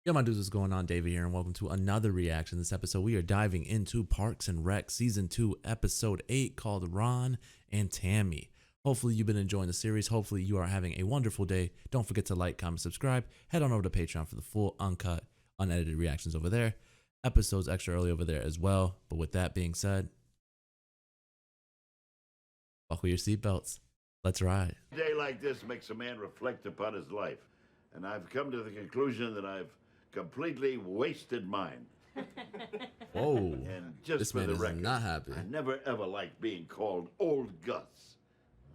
Yo, my dudes, what's going on? David here, and welcome to another reaction. This episode, we are diving into Parks and Rec Season 2, Episode 8, called Ron and Tammy. Hopefully, you've been enjoying the series. Hopefully, you are having a wonderful day. Don't forget to like, comment, subscribe. Head on over to Patreon for the full, uncut, unedited reactions over there. Episodes extra early over there as well. But with that being said, buckle your seatbelts. Let's ride. A day like this makes a man reflect upon his life. And I've come to the conclusion that I've completely wasted mine. Whoa. And just This for man the is record, not happy. I never ever liked being called Old Gus.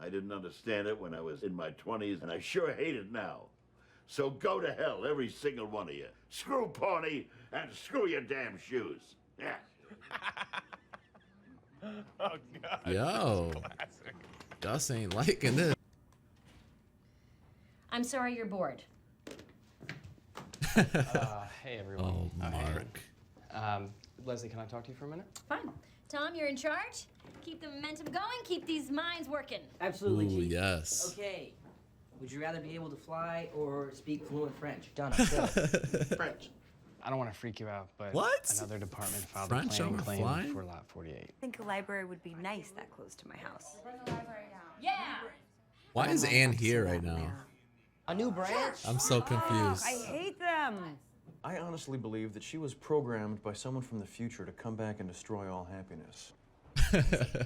I didn't understand it when I was in my 20s, and I sure hate it now. So go to hell, every single one of you. Screw Pawnee, and screw your damn shoes. Yeah. Oh, God. Yo. Classic. Gus ain't liking this. I'm sorry you're bored. Hey, everyone. Oh, Mark. Hey. Leslie, can I talk to you for a minute? Fine. Tom, you're in charge. Keep the momentum going. Keep these minds working. Absolutely, Ooh, Chief. yes. Okay. Would you rather be able to fly or speak fluent French? Done. Go. French. I don't want to freak you out, but What? another department filed French a over claim flying? for lot 48. I think a library would be nice that close to my house. Yeah. Why is Anne here right now? A new branch? I'm so confused. I hate them. I honestly believe that she was programmed by someone from the future to come back and destroy all happiness.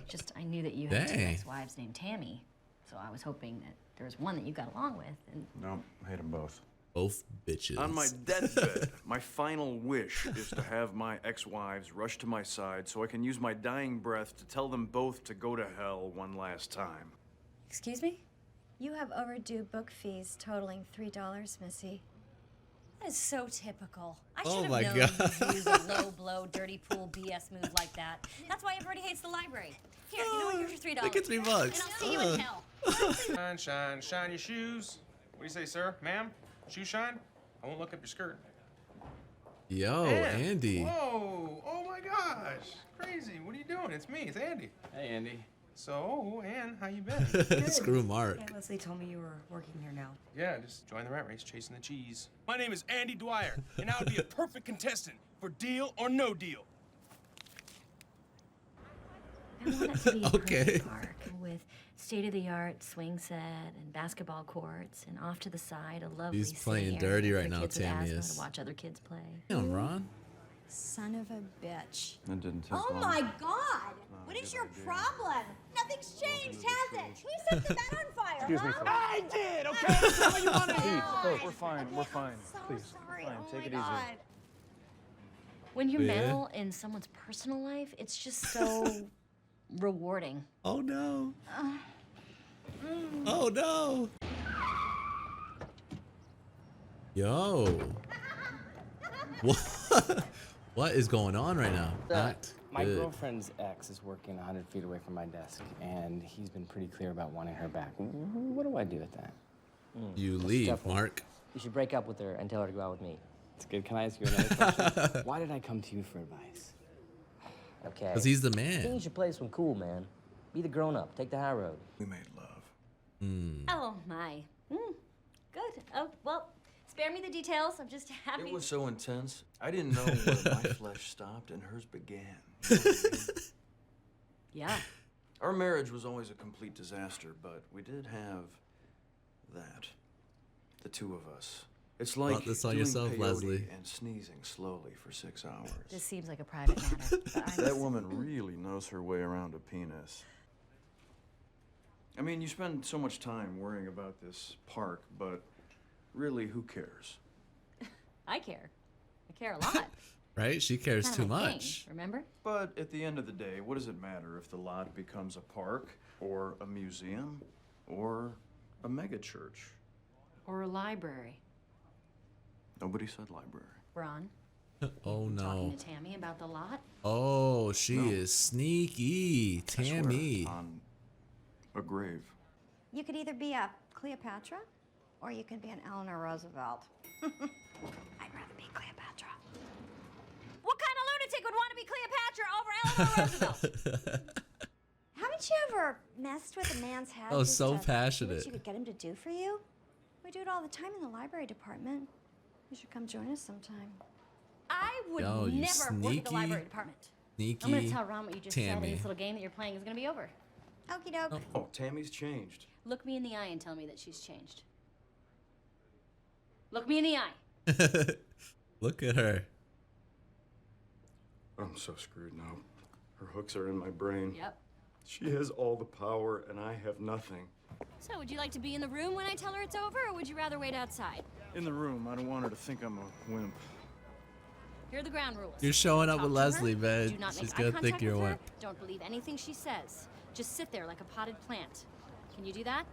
Just I knew that you had two Dang. ex-wives named Tammy, so I was hoping that there was one that you got along with. And No, I hate them both. Both bitches. On my deathbed, my final wish is to have my ex-wives rush to my side so I can use my dying breath to tell them both to go to hell one last time. Excuse me? You have overdue book fees totaling $3, Missy. that is so typical. I Oh should have my known God. you'd use a low blow, dirty pool BS move like that. That's why everybody hates the library. Here, you know what? Here's your $3. Look at $3. And I'll see you in hell. Shine, shine, shine your shoes. What do you say, sir? Ma'am? Shoe shine? I won't look up your skirt. Yo, Ann. Andy. Whoa! Oh my gosh! Crazy. What are you doing? It's me. It's Andy. Hey, Andy. So, Ann, how you been? Screw Mark. Yeah, Leslie told me you were working here now. Yeah, just join the rat race, chasing the cheese. My name is Andy Dwyer, and I would be a perfect contestant for Deal or No Deal. I want it to be a Okay. perfect park with state-of-the-art swing set and basketball courts, and off to the side a lovely He's playing sitting dirty area right for now, kids with Tammy asthma is. to watch other kids play. Damn, Ron. Son of a bitch. It didn't take Oh long. my God! What good is your idea. problem? Nothing's changed, has it? Who set the bed on fire? Excuse me, huh? sir. I did, okay? That's all you want to hear. God. we're fine, Okay, we're fine. I'm so Please, sorry. fine, Oh take my it easy. God. When you Yeah. meddle in someone's personal life, it's just so rewarding. Oh no. Oh no. Yo. What? What is going on right now? Not My good. girlfriend's ex is working 100 feet away from my desk, and he's been pretty clear about wanting her back. What do I do with that? You leave, Definitely. Mark. You should break up with her and tell her to go out with me. It's good. Can I ask you another question? Why did I come to you for advice? Okay. Because he's the I think you man. should play this one cool, man. Be the grown-up. Take the high road. We made love. Oh my. Good. Oh, well, spare me the details. I'm just happy. It was so intense, I didn't know where my flesh stopped and hers began. You know what I mean? Yeah. Our marriage was always a complete disaster, but we did have that. The two of us. It's like Brought this on doing yourself, peyote Leslie. and sneezing slowly for 6 hours. This seems like a private matter. But That woman really knows her way around a penis. I mean, you spend so much time worrying about this park, but really, who cares? I care. I care a lot. Right? She cares Kinda too my thing, much. remember? But at the end of the day, what does it matter if the lot becomes a park, or a museum, or a megachurch? Or a library. Nobody said library. Ron, Oh no. talking to Tammy about the lot? Oh, she No. is sneaky. I swear, Tammy. on a grave. You could either be a Cleopatra, or you could be an Eleanor Roosevelt. I'd rather be Cleopatra. What kind of lunatic would want to be Cleopatra over Eleanor Roosevelt? Haven't you ever messed with a man's head? Oh, just so to see passionate. what you could get him to do for you? We do it all the time in the library department. You should come join us sometime. I would Yo, you never work at the library sneaky, department. sneaky I'm gonna tell Ron what you just said, and Tammy. this little game that you're playing is gonna be over. Okie doke. Oh, Tammy's changed. Look me in the eye and tell me that she's changed. Look me in the eye. Look at her. I'm so screwed now. Her hooks are in my brain. Yep. She has all the power, and I have nothing. So, would you like to be in the room when I tell her it's over, or would you rather wait outside? In the room, I don't want her to think I'm a wimp. Here are the ground rules. You're showing up Talk with to her, Leslie, man. do not She's make gonna eye think contact you're a with her, wimp. Don't believe anything she says. Just sit there like a potted plant. Can you do that?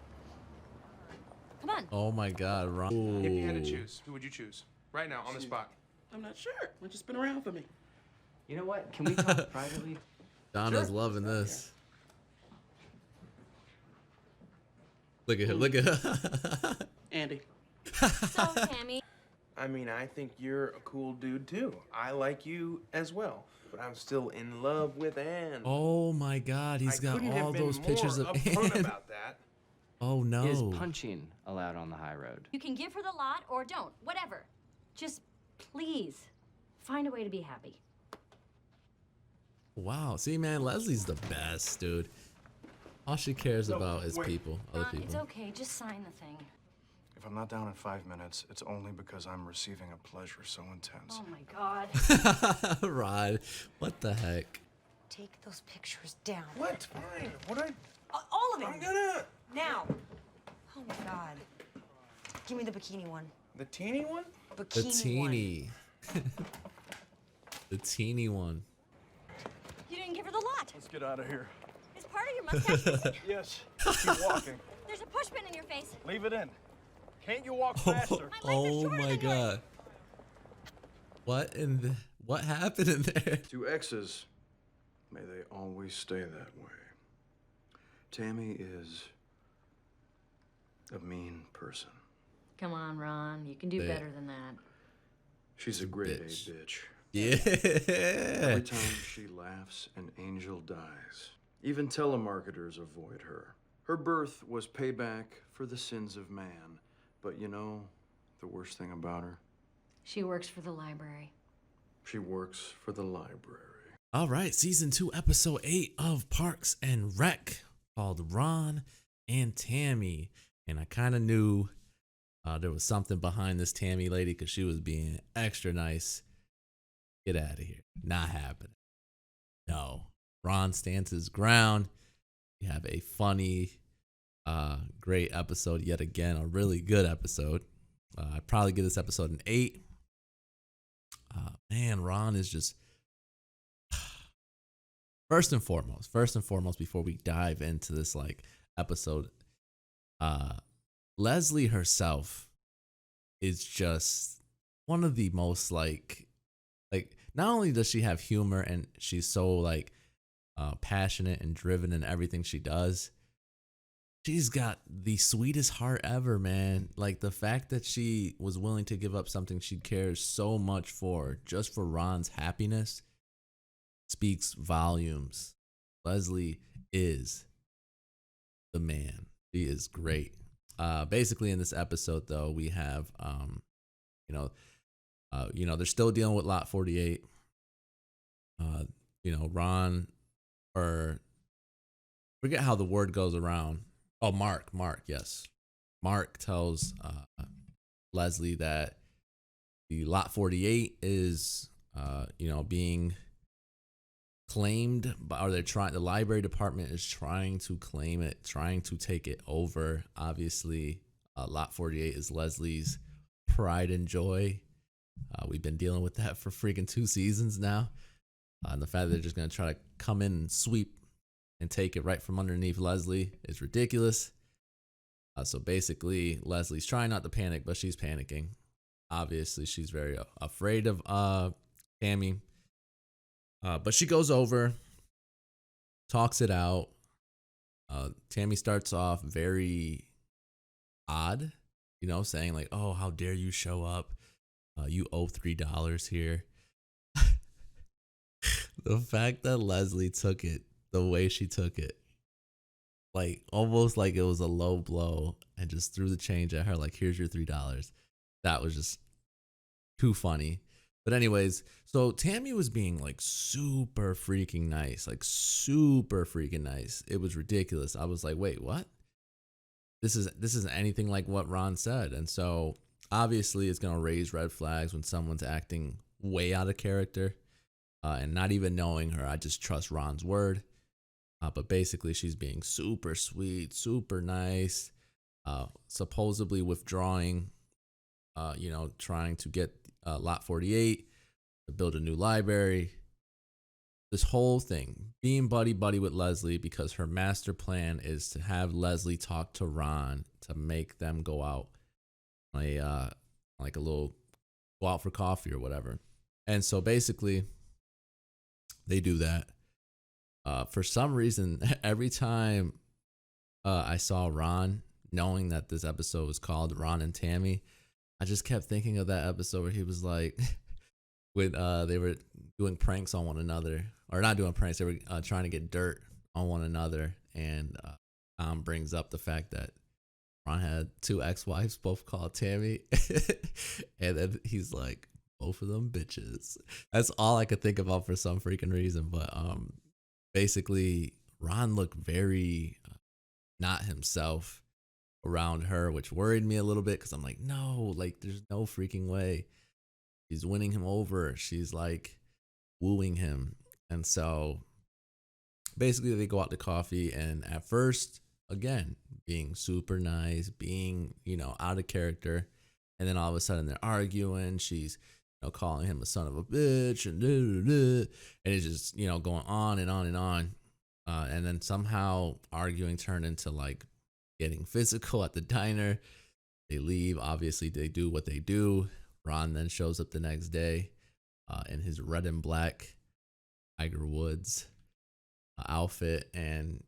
Come on. Oh my God, Ron. If you had to choose, who would you choose? Right now, on the spot. I'm not sure. Why don't you spin around for me? You know what? Can we talk privately? Donna's loving this. Look at her. Look at her. Andy. So, Tammy. I mean, I think you're a cool dude too. I like you as well, but I'm still in love with Anne. Oh my God, he's got couldn't have all been those pictures more of upfront Anne. about that. Oh no. Is punching allowed on the high road? You can give her the lot or don't. Whatever. Just please find a way to be happy. Wow. See, man, Leslie's the best, dude. All she cares about is people, other Ron, it's people. okay. Just sign the thing. If I'm not down in 5 minutes, it's only because I'm receiving a pleasure so intense. Oh my God. Rod, what the heck? Take those pictures down. What? Fine. What I? All of them. I'm gonna. Now. Oh my God. Give me the bikini one. The teeny one? The Bikini one. teeny. The teeny one. You didn't give her the lot. Let's get out of here. It's part of your mustache. Yes, keep walking. There's a push pin in your face. Leave it in. Can't you walk faster? Oh my God. What happened in there? To exes, may they always stay that way. Tammy is a mean person. Come on, Ron. You can do Yeah. better than that. She's a grade A bitch. bitch. Yeah. Every time she laughs, an angel dies. Even telemarketers avoid her. Her birth was payback for the sins of man. But you know, the worst thing about her? She works for the library. She works for the library. All right, season 2, episode 8 of Parks and Rec, called Ron and Tammy. And I kind of knew there was something behind this Tammy lady because she was being extra nice. Get out of here. Not happening. No. Ron stands his ground. You have a funny, great episode yet again. A really good episode. I'd probably give this episode an 8. Man, Ron is just... First and foremost, before we dive into this episode, Leslie herself is just one of the most not only does she have humor and she's so passionate and driven in everything she does, she's got the sweetest heart ever, man. Like the fact that she was willing to give up something she cares so much for just for Ron's happiness speaks volumes. Leslie is the man. She is great. Basically in this episode though, we have they're still dealing with lot 48. Ron, or forget how the word goes around. Oh, Mark, yes. Mark tells Leslie that the lot 48 is being claimed, or the library department is trying to claim it, trying to take it over. Obviously, lot 48 is Leslie's pride and joy. We've been dealing with that for freaking 2 seasons now. And the fact that they're just going to try to come in and sweep and take it right from underneath Leslie is ridiculous. So basically, Leslie's trying not to panic, but she's panicking. Obviously, she's very afraid of Tammy. But she goes over, talks it out. Tammy starts off very odd, saying oh, how dare you show up? You owe $3 here. The fact that Leslie took it the way she took it, almost like it was a low blow, and just threw the change at her, here's your $3. That was just too funny. But anyways, so Tammy was being like super freaking nice, like super freaking nice. It was ridiculous. I was like, wait, what? This isn't anything like what Ron said. And so obviously it's gonna raise red flags when someone's acting way out of character, and not even knowing her. I just trust Ron's word. But basically she's being super sweet, super nice, supposedly withdrawing, trying to get lot 48 to build a new library. This whole thing, being buddy with Leslie, because her master plan is to have Leslie talk to Ron to make them go out, like a little go out for coffee or whatever. And so basically they do that. For some reason, every time I saw Ron, knowing that this episode was called Ron and Tammy, I just kept thinking of that episode where he was like, when they were doing pranks on one another, or not doing pranks, they were trying to get dirt on one another. And Tom brings up the fact that Ron had 2 ex-wives, both called Tammy. And then he's like, both of them bitches. That's all I could think about for some freaking reason. But basically, Ron looked very not himself around her, which worried me a little bit, because I'm like, no, like there's no freaking way she's winning him over. She's like wooing him. And so basically they go out to coffee, and at first, again, being super nice, being, out of character. And then all of a sudden they're arguing. She's, calling him a son of a bitch, and and it's just, going on and on and on. And then somehow arguing turned into like getting physical at the diner. They leave. Obviously they do what they do. Ron then shows up the next day in his red and black Tiger Woods outfit, and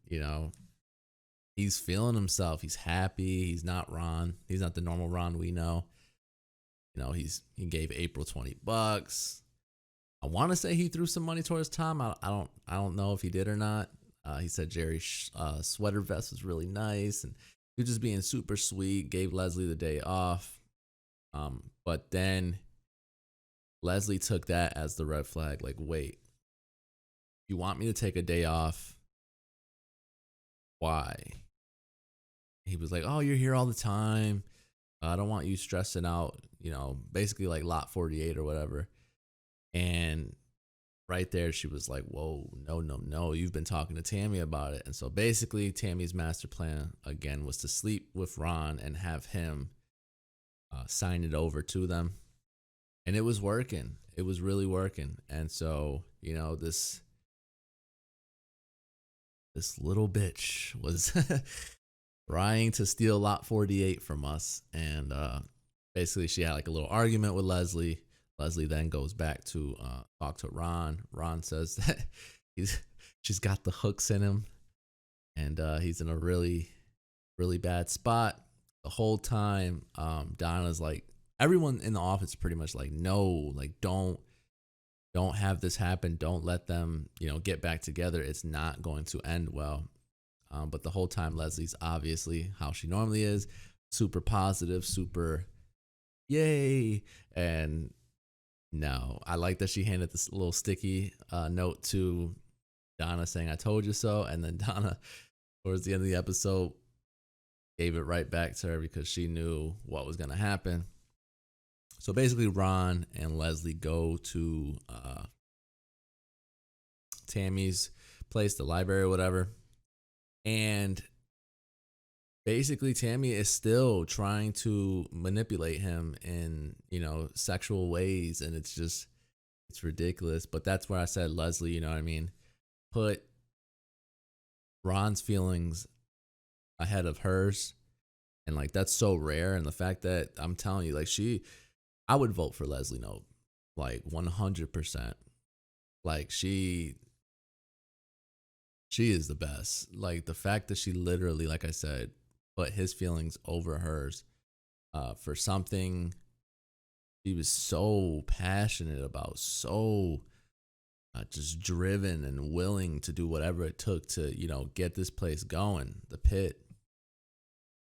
he's feeling himself. He's happy. He's not Ron. He's not the normal Ron we know. He gave April $20. I want to say he threw some money towards Tom. I don't know if he did or not. He said Jerry's sweater vest was really nice, and he was just being super sweet. Gave Leslie the day off. But then Leslie took that as the red flag. Like, wait, you want me to take a day off? Why? He was like, oh, you're here all the time. I don't want you stressing out, basically like lot 48 or whatever. And right there, she was like, whoa, no, you've been talking to Tammy about it. And so basically Tammy's master plan again was to sleep with Ron and have him sign it over to them. And it was working. It was really working. And so, this little bitch was trying to steal lot 48 from us. And basically she had like a little argument with Leslie. Leslie then goes back to talk to Ron. Ron says that she's got the hooks in him, and he's in a really, really bad spot. The whole time, Donna's like, everyone in the office pretty much like, no, like don't have this happen. Don't let them, get back together. It's not going to end well. But the whole time, Leslie's obviously how she normally is, super positive, super yay. And no, I like that she handed this little sticky note to Donna saying, I told you so. And then Donna, towards the end of the episode, gave it right back to her because she knew what was going to happen. So basically, Ron and Leslie go to Tammy's place, the library or whatever. And basically, Tammy is still trying to manipulate him in, sexual ways. And it's ridiculous. But that's where I said, Leslie, put Ron's feelings ahead of hers. And like, that's so rare. And the fact that I'm telling you, like, I would vote for Leslie Knope, like 100%. Like she is the best. Like the fact that she literally, like I said, put his feelings over hers for something she was so passionate about, so just driven and willing to do whatever it took to, get this place going, the pit.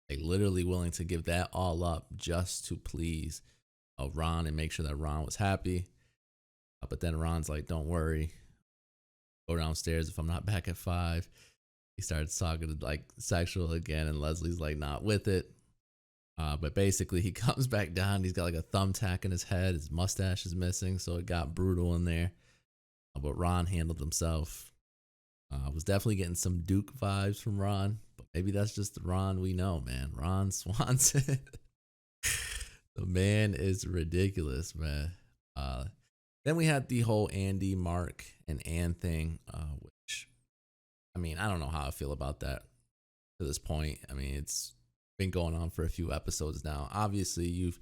Like literally willing to give that all up just to please Ron and make sure that Ron was happy. But then Ron's like, don't worry, go downstairs if I'm not back at 5. He starts talking like sexual again, and Leslie's like not with it. But basically he comes back down. He's got like a thumbtack in his head. His mustache is missing, so it got brutal in there. But Ron handled himself. Was definitely getting some Duke vibes from Ron, but maybe that's just the Ron we know, man. Ron Swanson. The man is ridiculous, man. Then we had the whole Andy, Mark, and Ann thing, which, I mean, I don't know how I feel about that to this point. I mean, it's been going on for a few episodes now. Obviously, you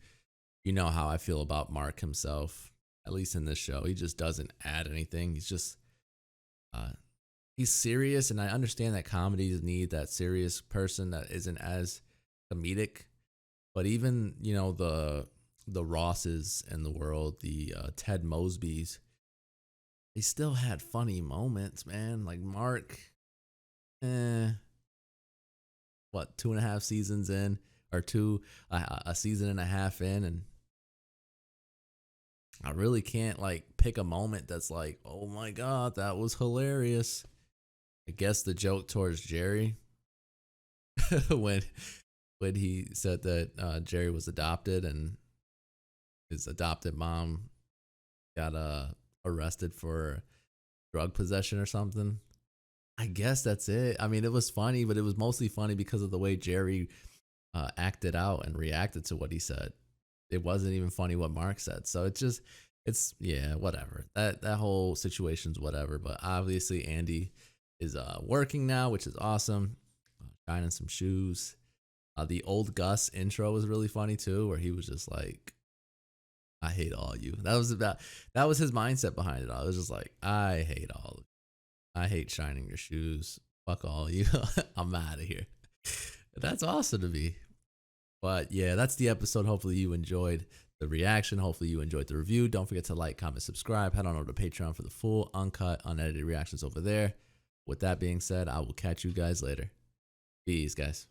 know how I feel about Mark himself, at least in this show. He just doesn't add anything. He's just, he's serious, and I understand that comedies need that serious person that isn't as comedic. But even, you know, the Rosses in the world, the Ted Mosbys, they still had funny moments, man. Like Mark, what, 2.5 seasons in, or a season and a half in, and I really can't like pick a moment that's like, oh my God, that was hilarious. I guess the joke towards Jerry when he said that Jerry was adopted and his adopted mom got arrested for drug possession or something. I guess that's it. I mean, it was funny, but it was mostly funny because of the way Jerry acted out and reacted to what he said. It wasn't even funny what Mark said. So it's yeah, whatever. That whole situation's whatever. But obviously Andy is working now, which is awesome. Shining some shoes. The old Gus intro was really funny too, where he was just like, I hate all you. That was his mindset behind it all. It was just like, I hate all of you. I hate shining your shoes. Fuck all of you. I'm out of here. That's awesome to me. But yeah, that's the episode. Hopefully you enjoyed the reaction. Hopefully you enjoyed the review. Don't forget to like, comment, subscribe. Head on over to Patreon for the full, uncut, unedited reactions over there. With that being said, I will catch you guys later. Peace, guys.